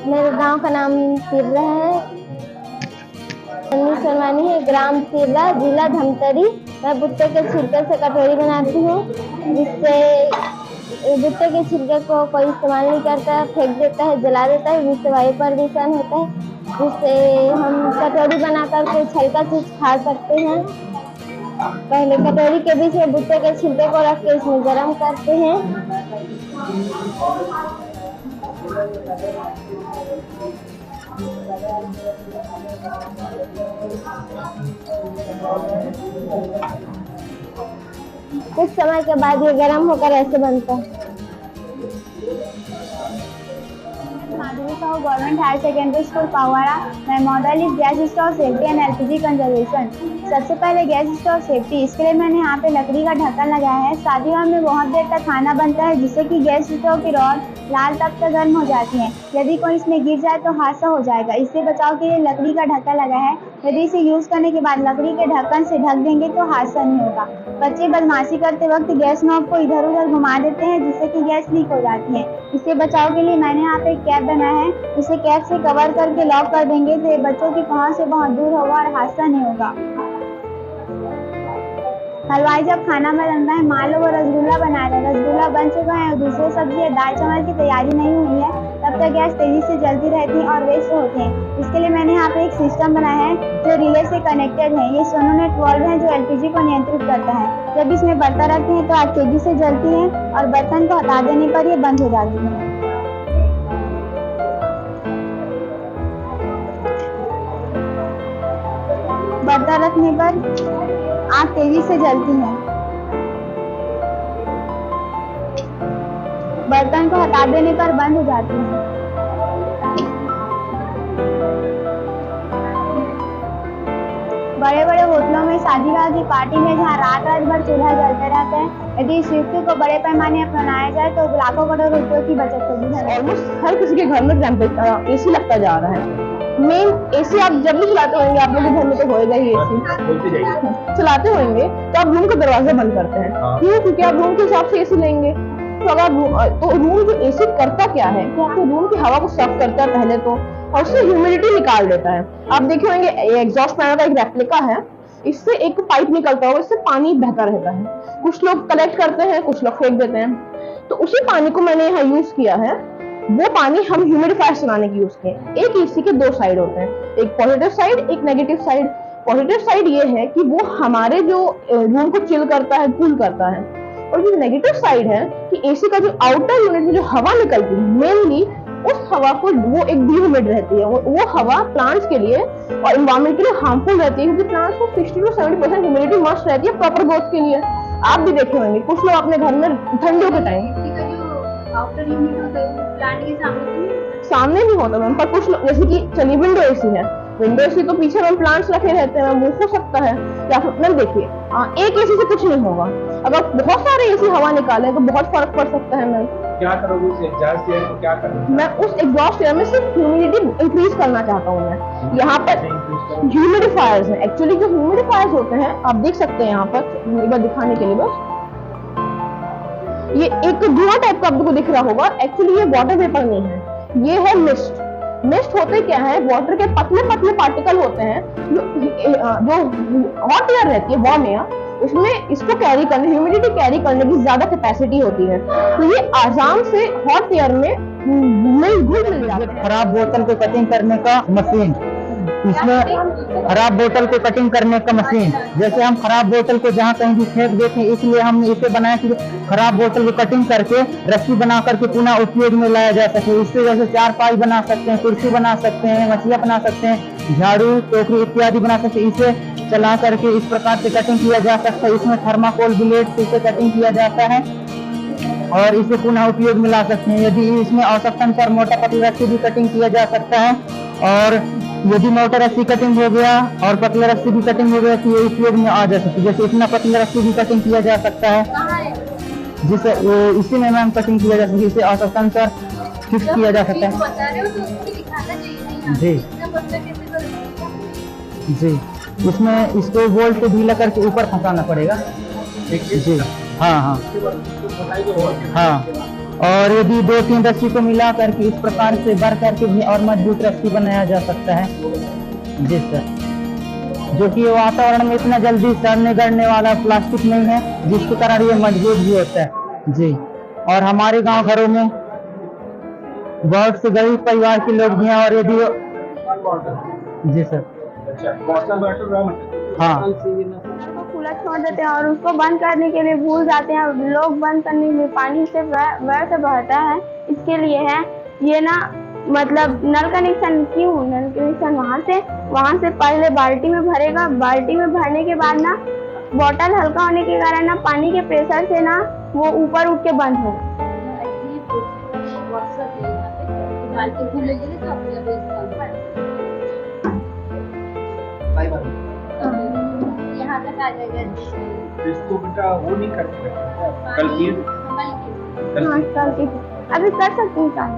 मेरे गांव का नाम तिर्रा है। सरवानी है, ग्राम तिर्रा, जिला धमतरी। मैं भुट्टे के छिलके से कटोरी बनाती हूँ, जिससे भुट्टे के छिलके को कोई इस्तेमाल नहीं करता, फेंक देता है, जला देता है, जिससे वायु प्रदूषण होता है। जिससे हम कटोरी बनाकर कुछ हल्का चीज खा सकते हैं। पहले कटोरी के बीच में भुट्टे के छिलके को रख के इसमें गरम करते हैं। कुछ समय के बाद ये गरम होकर ऐसे बनता है। Madhuri Sahu government higher secondary school Pawada. मैं model is gas stove safety and LPG conservation. सबसे पहले गैस स्टोव सेफ्टी, इसके लिए मैंने यहाँ पे लकड़ी का ढक्कन लगाया है। शादियों में बहुत देर तक खाना बनता है, जिससे कि गैस स्टोव की रॉड लाल तब तक गर्म हो जाती है। यदि कोई इसमें गिर जाए तो हादसा हो जाएगा। इससे बचाव के लिए लकड़ी का ढक्कन लगा है। यदि इसे यूज करने के बाद लकड़ी के ढक्कन से ढक देंगे तो हादसा नहीं होगा। बच्चे बदमाशी करते वक्त गैस नॉब को इधर उधर घुमा देते हैं, जिससे कि गैस लीक हो जाती है। इससे बचाव के लिए मैंने यहाँ पे एक कैप बनाया है। इसे कैप से कवर करके लॉक कर देंगे तो ये बच्चों की पहुंच से बहुत दूर होगा और हादसा नहीं होगा। हलवाई जब खाना बनाता है, मान लो वो रसगुल्ला बना रहे हैं, रसगुल्ला बन चुका है और दूसरी सब्जी या दाल चावल की तैयारी नहीं हुई है, तब तक गैस तेजी से जलती रहती है और वेस्ट होते हैं। इसके लिए मैंने यहाँ पे एक सिस्टम बनाया है जो रिले से कनेक्टेड है। ये सोनोनेट वाल्व है जो एलपीजी को नियंत्रित करता है। जब इसमें बर्तन रखते हैं तो आग तेजी से जलती है और बर्तन को हटा देने पर ये बंद हो जाती है। बर्तन रखने पर आग तेजी से जलती है। बर्तन को हटा देने पर बंद हो जाती है। बड़े बड़े होटलों में, शादी ब्याह की पार्टी में जहाँ रात रात भर चूल्हा जलते रहते हैं, यदि इस युक्ति को बड़े पैमाने पर अपनाया जाए तो लाखों करोड़ रुपयों की बचत होगी। ऑलमोस्ट हर किसी के घर में एसी लगता जा रहा है। मेन एसी आप जब भी चलाते होंगे, आप लोगों के घर में तो होएगा ही एसी। चलाते होंगे तो आप रूम का दरवाजा बंद करते हैं। क्यों? क्योंकि आप रूम के हिसाब से एसी लेंगे। तो अगर रूम जो एसी करता क्या है कि आपके रूम की हवा को साफ करता है पहले तो, और उससे ह्यूमिडिटी निकाल देता है। आप देखे होंगे एग्जॉस्ट फैन का एक रेप्लिका है, इससे एक पाइप निकलता होगा, इससे पानी बहता रहता है। कुछ लोग कलेक्ट करते हैं, कुछ लोग फेंक देते हैं। तो उसी पानी को मैंने यहाँ यूज किया है। वो पानी हम ह्यूमिडिफायर चलाने की यूज किए। एक एसी के दो साइड होते हैं, एक पॉजिटिव साइड, एक नेगेटिव साइड। पॉजिटिव साइड ये है कि वो हमारे जो रूम को चिल करता है, कूल करता है, और जो नेगेटिव साइड है कि एसी का जो आउटर यूनिट में जो हवा निकलती है, मेनली उस हवा को वो एक डिह्यूमिड रहती है। वो हवा प्लांट्स के लिए और एनवायरमेंट के लिए हार्मफुल रहती है, क्योंकि प्लांट्स को 60 to 70% ह्यूमिडिटी मस्ट रहती है प्रॉपर ग्रोथ के लिए। आप भी देखे होंगे कुछ लोग अपने घर में ठंडियों के टाइम आउटर यूनिट होता है प्लांट के सामने भी होता है, पर कुछ लोग जैसे कि चलिए विंडो एसी है, विंडो एसी तो पीछे में प्लांट्स रखे रहते हैं, वो हो सकता है। या फिर मैम देखिए, एक एसी से कुछ नहीं होगा। अगर बहुत सारे एसी हवा निकाले तो बहुत फर्क पड़ सकता है। मैम क्या करोगे उस एग्जॉस्ट एयर को? क्या करोगे? मैं उस एग्जॉस्ट एयर में सिर्फ ह्यूमिडिटी इंक्रीज करना चाहता हूँ। मैं यहाँ पर ह्यूमिडिफायर्स हैं, एक्चुअली जो ह्यूमिडिफायर्स होते हैं आप देख सकते हैं यहाँ पर, एक बार दिखाने के लिए बस, ये एक धुआं टाइप का आपको दिख रहा होगा। एक्चुअली ये वाटर वेपर नहीं है, ये है मिस्ट। मिस्ट होते क्या है, वाटर के पतले पतले पार्टिकल होते हैं जो हॉट एयर रहती है, वार्म एयर, उसमें इसको कैरी करने, ह्यूमिडिटी कैरी करने की ज्यादा कैपेसिटी होती है। तो ये आराम से हॉट एयर में मिल जाता है। खराब बोतल को कटिंग करने का मशीन, इसमें खराब बोतल को कटिंग करने का मशीन, जैसे हम खराब बोतल को जहाँ कहीं भी फेंक देते हैं, इसलिए हमने इसे बनाया कि खराब बोतल को कटिंग करके रस्सी बना करके पुनः उपयोग में लाया जा सके। इससे जैसे चारपाई बना सकते हैं, कुर्सी बना सकते हैं, मछलियाँ बना सकते हैं, झाड़ू टोकरी इत्यादि बना सकते हैं। इसे चला करके इस प्रकार से कटिंग किया जा सकता है। इसमें थर्माकोल ब्लेड से इसे कटिंग किया जाता है और इसे पुनः उपयोग में ला सकते हैं। यदि इसमें आवश्यकता अनुसार मोटा पतली रस्सी भी कटिंग किया जा सकता है, और यदि मोटा रस्सी कटिंग हो गया और पतला रस्सी भी कटिंग हो गया तो ये उपयोग में आ जा सकती है। जैसे इतना पतला रस्सी भी कटिंग किया जा सकता है, जिसे इसी में मैम कटिंग किया जा सकती है। इसे आवश्यकता अनुसार फिक्स किया जा सकता है। जी जी, इसमें इसको बोल्ट को ढीला करके ऊपर फंसाना पड़ेगा। जी हाँ हाँ हाँ। और यदि 2-3 रस्सी को मिला करके इस प्रकार से भर करके भी और मजबूत रस्सी बनाया जा सकता है। जी सर, जो कि वातावरण में इतना जल्दी सड़ने गड़ने वाला प्लास्टिक नहीं है, जिसके कारण ये मजबूत भी होता है। जी, और हमारे गांव घरों में बहुत से गरीब परिवार के लोग भी हैं, और यदि जी सर, अच्छा, वाटर बॉटल हाँ, को खुला छोड़ देते हैं और उसको बंद करने के लिए भूल जाते हैं। लोग बंद करने के लिए पानी से व्यर्थ बहता है, इसके लिए है ये ना, मतलब नल कनेक्शन क्यों, नल कनेक्शन वहाँ से पहले बाल्टी में भरेगा, बाल्टी में भरने के बाद ना बॉटल हल्का होने के कारण ना पानी के प्रेशर से ना वो ऊपर उठ के बंद होगा। यहाँ तक आ जाएगा। इसको बेटा वो नहीं कर सकते, कल की हाँ, चलती अभी कर सकती हूँ काम।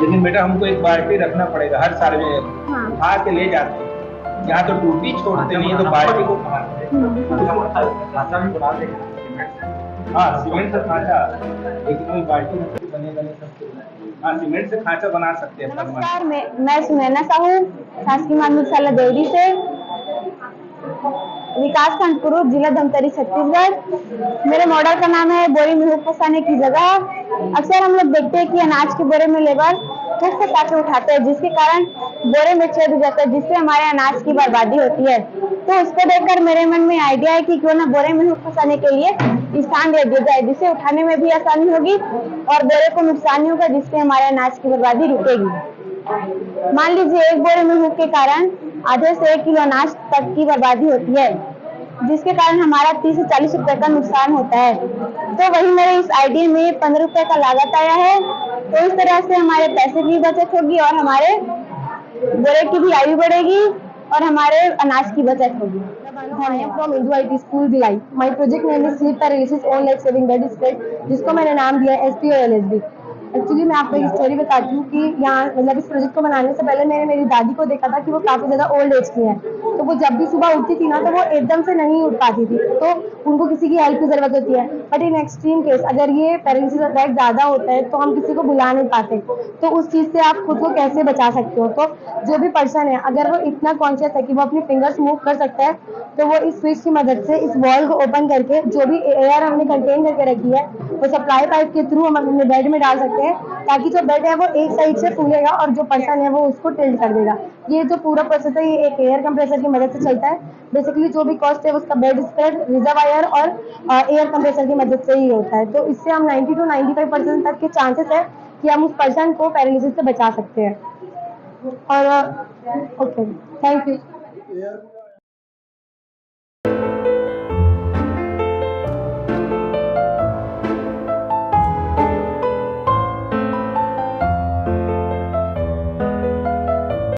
लेकिन बेटा हमको एक बाल्टी रखना पड़ेगा हर साल में, हाँ। उठा के ले जाते हैं यहाँ तो टूटी छोड़ते नहीं है, तो बाल्टी को कहाँ खांचा भी बना देंगे। हाँ, सीमेंट से खांचा, लेकिन वही बाल्टी में बनेगा नहीं सब। हाँ, सीमेंट से खांचा बना सकते हैं। नमस्कार, मैं सुनैना साहू शासकीय माध्यमिक विद्यालय देवरी से, विकास खंड पूर्व, जिला धमतरी, छत्तीसगढ़। मेरे मॉडल का नाम है बोरी में हुक फंसाने की जगह। अक्सर हम लोग देखते हैं कि अनाज के बोरे में लेबर हुक फंसा के उठाते हैं, जिसके कारण बोरे में छेद हो जाता है, जिससे हमारे अनाज की बर्बादी होती है। तो उसको देखकर मेरे मन में आइडिया है कि क्यों ना बोरे में हुक फंसाने के लिए स्थान दे दिया जाए, जिससे उठाने में भी आसानी होगी और बोरे को नुकसान नहीं होगा, जिससे हमारे अनाज की बर्बादी रुकेगी। मान लीजिए एक बोरे में हुक के कारण आधे से 1 किलो अनाज तक की बर्बादी होती है, जिसके कारण हमारा 30 से 40 रुपए का नुकसान होता है। तो वही मेरे इस आइडिया में 15 रुपए का लागत आया है। तो इस तरह से हमारे पैसे की बचत होगी और हमारे बोरे की भी आयु बढ़ेगी और हमारे अनाज की बचत होगी। I am from Hindu IT School Bhilai. My project name is Sleep Paralysis On Life Saving Bed Spread, जिसको मैंने नाम दिया है SP और LSB। एक्चुअली मैं आपको एक स्टोरी बताती हूँ कि यहाँ मतलब इस प्रोजेक्ट को बनाने से पहले मैंने मेरी दादी को देखा था कि वो काफी ज्यादा ओल्ड एज की हैं, तो वो जब भी सुबह उठती थी ना तो वो एकदम से नहीं उठ पाती थी, तो उनको किसी की हेल्प की जरूरत होती है। बट इन एक्सट्रीम केस अगर ये पैरेलिसिस अटैक ज्यादा होता है तो हम किसी को बुला नहीं पाते, तो उस चीज से आप खुद को कैसे बचा सकते हो। तो जो भी पर्सन है अगर वो इतना कॉन्शियस है कि वो अपनी फिंगर्स मूव कर सकता है, तो वो इस स्विच की मदद से इस वॉल को ओपन करके जो भी एयर हमने कंटेन करके रखी है वो सप्लाई पाइप के थ्रू हम अपने बेड में डाल सकते हैं, ताकि जो बेड है वो एक साइड से फूलेगा और जो पर्सन है वो उसको टिल्ट कर देगा। ये जो पूरा प्रोसेस है ये एक एयर कंप्रेसर की मदद से चलता है। बेसिकली जो भी कॉस्ट है उसका बेड स्प्रेड, रिजर्वायर और एयर कंप्रेसर की मदद से ही होता है। तो इससे हम 90 to 95% तक के चांसेस है कि हम उस पर्सन को पैरालिसिस से बचा सकते हैं। और ओके, थैंक यू।